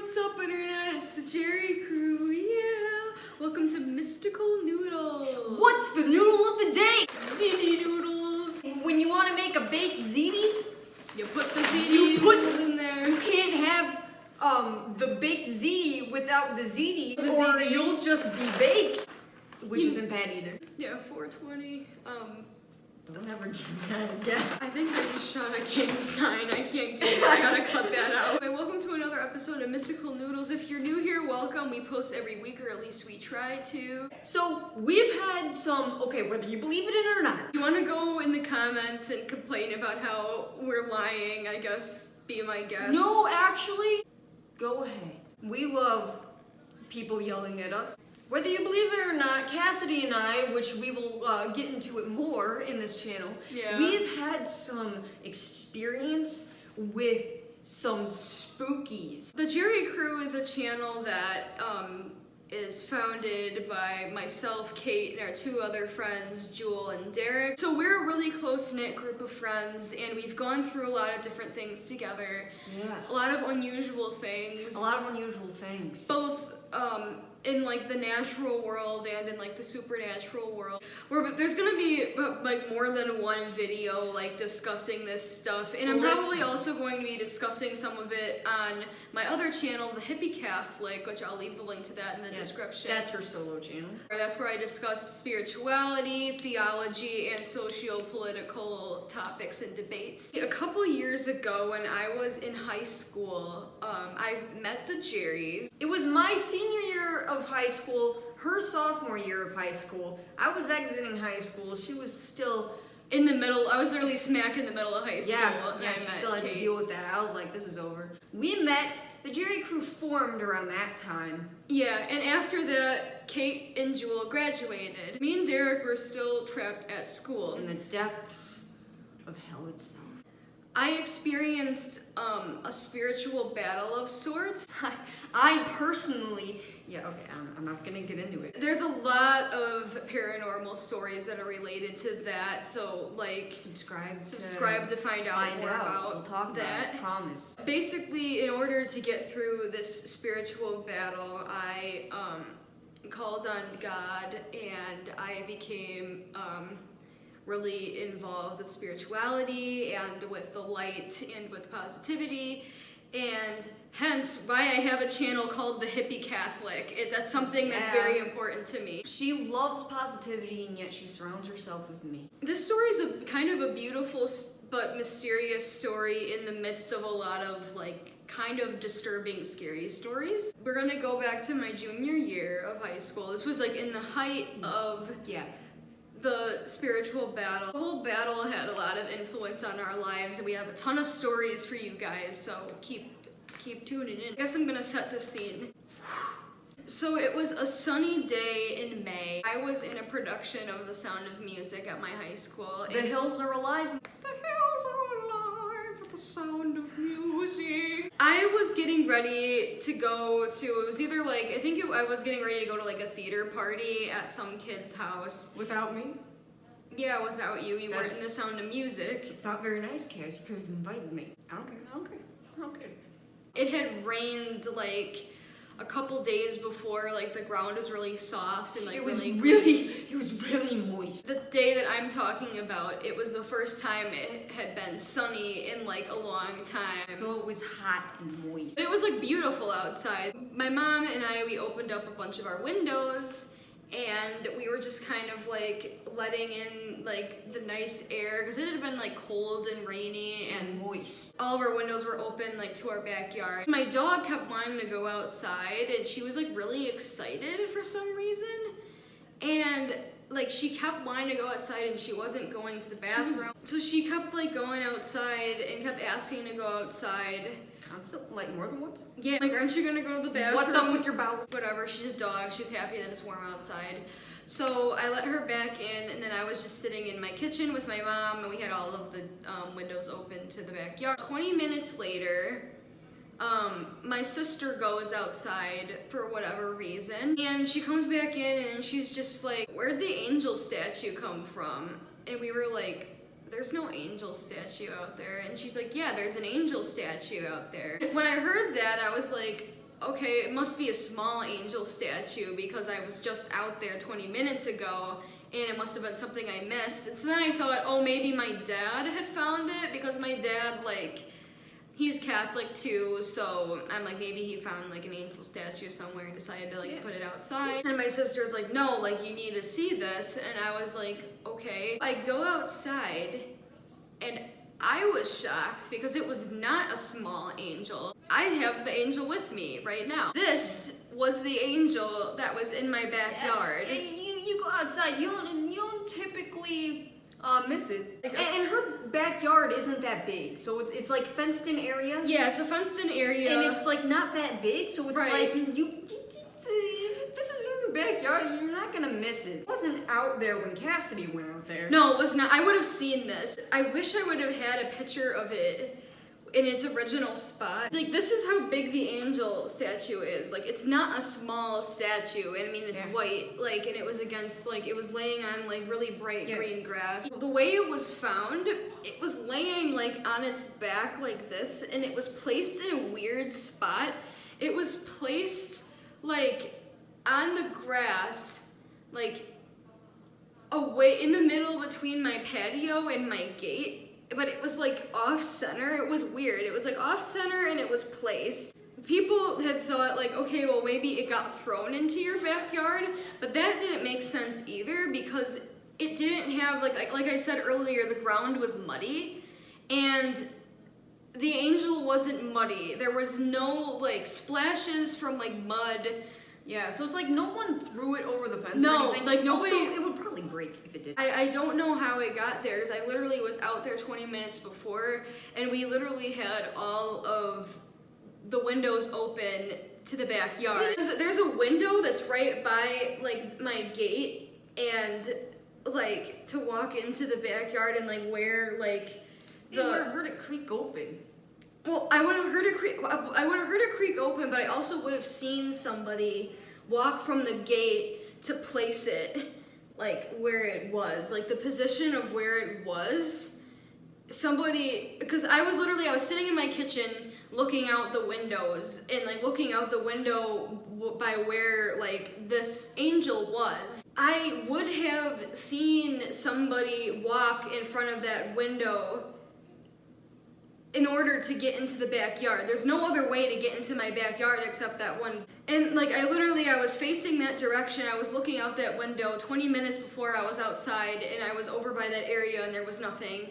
What's up, Internet? It's the Jerry Crew, yeah! Welcome to Mystical Noodles! What's the noodle of the day? Ziti noodles! When you want to make a baked ziti, you put the ziti noodles in there. You can't have the baked ziti without the ziti, The or ziti. you'll just be baked, which isn't bad either. Yeah, 420. Don't ever do that again. I think I just shot a gang sign. I can't do it. I gotta cut that out. Anyway, welcome to another episode of Mystical Noodles. If you're new here, welcome. We post every week, or at least we try to. So we've had some, whether you believe it or not. You wanna go in the comments and complain about how we're lying, I guess, be my guest. No, actually, go ahead. We love people yelling at us. Whether you believe it or not, Kassidy and I, which we will get into it more in this channel, we've had some experience with some spookies. The Jerry Crew is a channel that is founded by myself, Kate, and our two other friends, Jewel and Derek. So we're a really close-knit group of friends, and we've gone through a lot of different things together. Yeah. A lot of unusual things. A lot of unusual things. Both in like the natural world and in like the supernatural world, where there's gonna be like more than one video like discussing this stuff, and I'm probably also going to be discussing some of it on my other channel, the Hippie Catholic, which I'll leave the link to that in the description. That's her solo channel. That's where I discuss spirituality, theology, and socio-political topics and debates. A couple years ago, when I was in high school, I met the Jerrys. It was my senior year of high school, her sophomore year of high school. I was exiting high school. She was still in the middle. I was literally smack in the middle of high school. Yeah, she still had to deal with that. I was like, this is over. We met. The Jerry Crew formed around that time. Yeah, and after that, Kate and Jewel graduated. Me and Derek were still trapped at school. In the depths of hell itself. I experienced a spiritual battle of sorts. I personally, I'm not gonna get into it. There's a lot of paranormal stories that are related to that, so like subscribe to find out more about we'll talk that. About it, promise. Basically, in order to get through this spiritual battle, I called on God, and I became really involved with spirituality and with the light and with positivity, and hence why I have a channel called the Hippie Catholic. That's something that's very important to me. She loves positivity, and yet she surrounds herself with me. This story is a kind of a beautiful but mysterious story in the midst of a lot of like kind of disturbing, scary stories. We're gonna go back to my junior year of high school. This was like in the height of the spiritual battle. The whole battle had a lot of influence on our lives, and we have a ton of stories for you guys, so keep tuning in. I guess I'm gonna set the scene. So it was a sunny day in May. I was in a production of The Sound of Music at my high school. The hills are alive. The hills are alive with the sound of music. I was getting ready to go to, it was either like, I was getting ready to go to like a theater party at some kid's house. Without me? Yeah, without you. You weren't in The Sound of Music. It's not very nice, Cass. You could have invited me. Okay. It had rained like a couple days before, like the ground was really soft and like it was really moist. The day that I'm talking about, it was the first time it had been sunny in like a long time. So it was hot and moist. It was like beautiful outside. My mom and I, we opened up a bunch of our windows, and we were just kind of like letting in like the nice air, because it had been like cold and rainy and moist. All of our windows were open like to our backyard. My dog kept wanting to go outside, and she was like really excited for some reason, and like she kept wanting to go outside and she wasn't going to the bathroom. So she kept like going outside and kept asking to go outside. Constant, like more than once? Yeah, like, aren't you gonna go to the bathroom? What's up with your bowels? Whatever, she's a dog, she's happy that it's warm outside. So I let her back in, and then I was just sitting in my kitchen with my mom, and we had all of the windows open to the backyard. 20 minutes later, my sister goes outside for whatever reason, and she comes back in, and she's just like, where'd the angel statue come from? And we were like, there's no angel statue out there. And she's like, yeah, there's an angel statue out there. When I heard that, I was like, okay, it must be a small angel statue because I was just out there 20 minutes ago and it must have been something I missed. And so then I thought, oh, maybe my dad had found it because my dad, like, he's Catholic too, so I'm like, maybe he found like an angel statue somewhere and decided to like put it outside. And my sister's like, no, like you need to see this. And I was like, okay. I go outside and I was shocked because it was not a small angel. I have the angel with me right now. This was the angel that was in my backyard. Yeah, you go outside, you don't typically miss it. And her backyard isn't that big, so it's like fenced in area. Yeah, it's a fenced in area. And it's like not that big, so it's like if this is in your backyard, you're not gonna miss it. It wasn't out there when Kassidy went out there. No, it was not. I would have seen this. I wish I would have had a picture of it in its original spot. Like, this is how big the angel statue is. Like, it's not a small statue, and I mean, it's white, like, and it was against, like, it was laying on, like, really bright green grass. The way it was found, it was laying, like, on its back like this, and it was placed in a weird spot. It was placed, like, on the grass, like, away, in the middle between my patio and my gate. But it was like off center. It was weird. It was like off center and it was placed. People had thought like, okay, well maybe it got thrown into your backyard, but that didn't make sense either because it didn't have like I said earlier, the ground was muddy and the angel wasn't muddy. There was no like splashes from like mud. Yeah, so it's like no one threw it over the fence. No, or anything. like nobody. Also, it would probably break if it did. I don't know how it got there because I literally was out there 20 minutes before and we literally had all of the windows open to the backyard. There's a window that's right by like my gate and like to walk into the backyard and like where like you would have heard it creak open. Well, I would have heard it creak open, but I also would have seen somebody walk from the gate to place it like where it was, like the position of where it was. Somebody, because I was sitting in my kitchen looking out the windows and like looking out the window by where like this angel was. I would have seen somebody walk in front of that window in order to get into the backyard. There's no other way to get into my backyard except that one. And like I was facing that direction. I was looking out that window 20 minutes before I was outside and I was over by that area and there was nothing.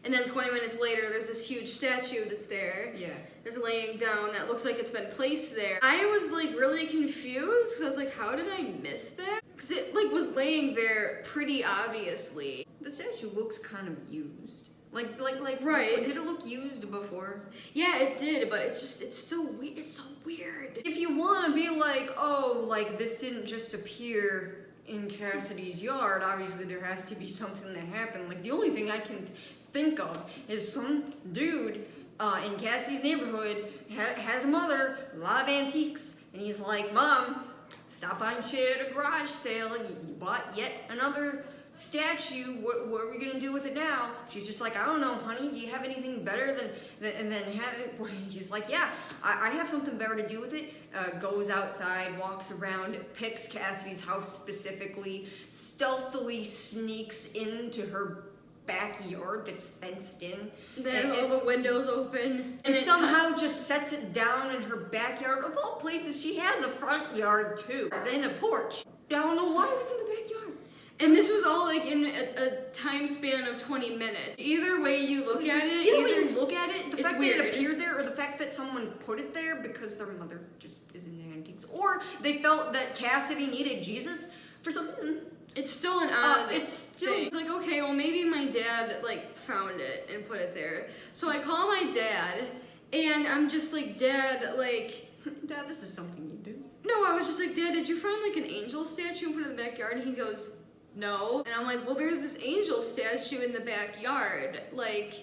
And then 20 minutes later there's this huge statue that's there. Yeah. That's laying down that looks like it's been placed there. I was like really confused because I was like, how did I miss that? Because it like was laying there pretty obviously. The statue looks kind of used. Like, right. Did it look used before? Yeah, it did, but it's still weird. It's so weird. If you want to be like, oh, like this didn't just appear in Kassidy's yard, obviously there has to be something that happened. Like the only thing I can think of is some dude in Kassidy's neighborhood has a mother, a lot of antiques, and he's like, Mom, stop buying shit at a garage sale. You bought yet another statue, what are we gonna do with it now? She's just like, I don't know, honey, do you have anything better than have it? He's like, yeah, I have something better to do with it. Goes outside, walks around, picks Kassidy's house specifically, stealthily sneaks into her backyard that's fenced in. Then all the windows open. And somehow just sets it down in her backyard. Of all places, she has a front yard too, and a porch. I don't know why it was in the backyard. And this was all like in a time span of 20 minutes. Either way you look at it, the fact that it appeared there, or the fact that someone put it there because their mother just is in the antiques, or they felt that Kassidy needed Jesus for some reason. It's still an odd thing. It's like, okay, well maybe my dad like found it and put it there. So I call my dad and I'm just like, Dad, like... Dad, this is something you do. No, I was just like, Dad, did you find like an angel statue and put it in the backyard? And he goes, no. And I'm like, well, there's this angel statue in the backyard. Like,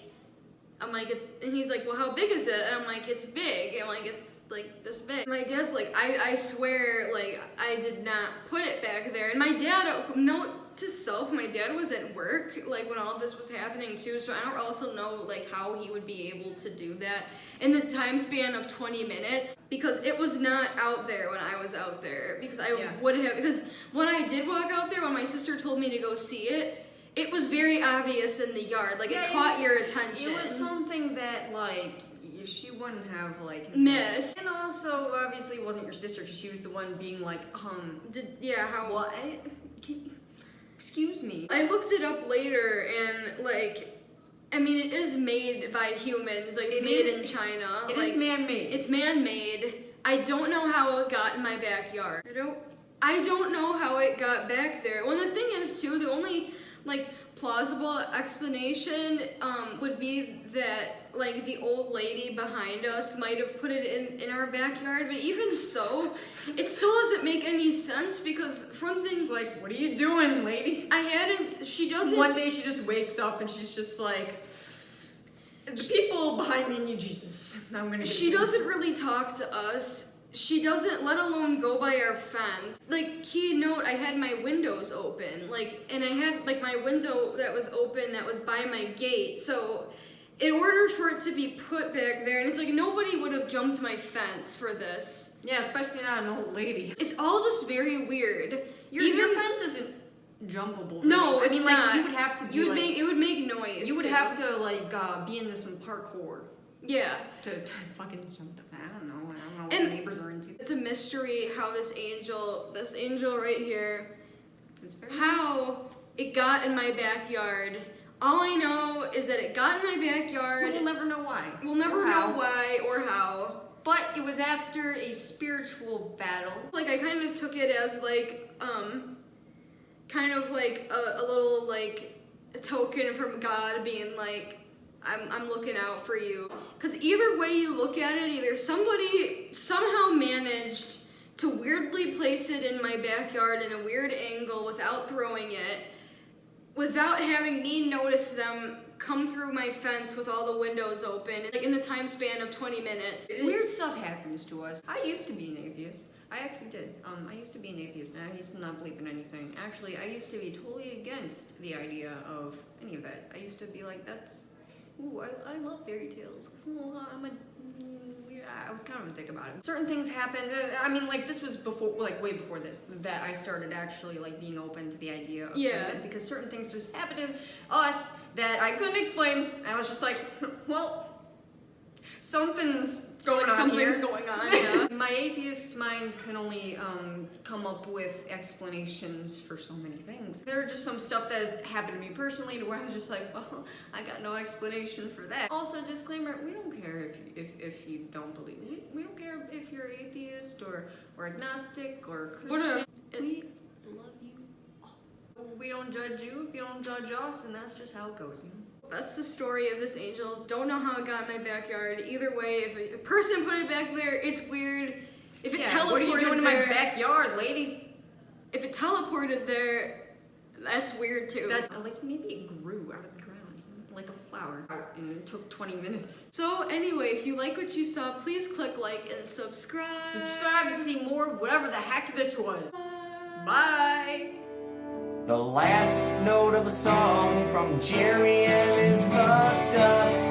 I'm like, and he's like, well, how big is it? And I'm like, it's big. And I'm like, like this big. My dad's like, I swear, like, I did not put it back there. And my dad, note to self, my dad was at work, like, when all of this was happening too, so I don't also know, like, how he would be able to do that in the time span of 20 minutes, because it was not out there when I was out there, because I would have, because when I did walk out there, when my sister told me to go see it, it was very obvious in the yard, like, it caught your attention. It was something that, like, she wouldn't have, like, missed. And also, obviously, it wasn't your sister, because she was the one being like, how? Excuse me. I looked it up later, and, like, I mean, it is made by humans, like, it's made in China. It is man-made. It's man-made. I don't know how it got in my backyard. I don't know how it got back there. Well, the thing is, too, the only, like, plausible explanation would be that, like, the old lady behind us might have put it in our backyard, but even so, it still doesn't make any sense, because from the... Like, what are you doing, lady? She doesn't... One day she just wakes up and she's just like, the people behind me need Jesus. I'm gonna get She doesn't really talk to us. She doesn't, let alone go by our fence. Like, key note, I had my windows open, like, and I had, like, my window that was open that was by my gate, so in order for it to be put back there, and it's like, nobody would have jumped my fence for this. Yeah, especially not an old lady. It's all just very weird. Your fence isn't jumpable. No, I mean, like, not. You would have to be, it would make noise. You would have to, like, be into some parkour. Yeah. To fucking jump the fence. I don't know what the neighbors are into. It's a mystery how this angel right here, how it got in my backyard. All I know is that it got in my backyard. We'll never know why. We'll never know why or how. But it was after a spiritual battle. Like, I kind of took it as, like, kind of like a little, like, a token from God being like, I'm looking out for you. Because either way you look at it, either somebody somehow managed to weirdly place it in my backyard in a weird angle without throwing it, without having me notice them come through my fence with all the windows open, like in the time span of 20 minutes. Weird stuff happens to us. I used to be an atheist. I actually did. I used to be an atheist, and I used to not believe in anything. Actually, I used to be totally against the idea of any of that. I used to be like, ooh, I love fairy tales. Oh, I was kind of a dick about it. Certain things happened. I mean, like, this was before, like, way before this, that I started actually, like, being open to the idea of something, because certain things just happened to us that I couldn't explain. I was just like, well, something's going on here. Something's going on, yeah. My atheist mind can only come up with explanations for so many things. There are just some stuff that happened to me personally to where I was just like, well, I got no explanation for that. Also, disclaimer, we don't care if you don't believe. We don't care if you're atheist or agnostic or Christian. We love you all. We don't judge you if you don't judge us, and that's just how it goes, you know? That's the story of this angel. Don't know how it got in my backyard. Either way, if a person put it back there, it's weird. If it teleported what are you doing there, in my backyard, lady? If it teleported there, that's weird too. That's like, maybe it grew out of the ground, like a flower, and it took 20 minutes. So anyway, if you like what you saw, please click like and subscribe. Subscribe to see more of whatever the heck this was. Bye. The last note of a song from Jerry and his fucked up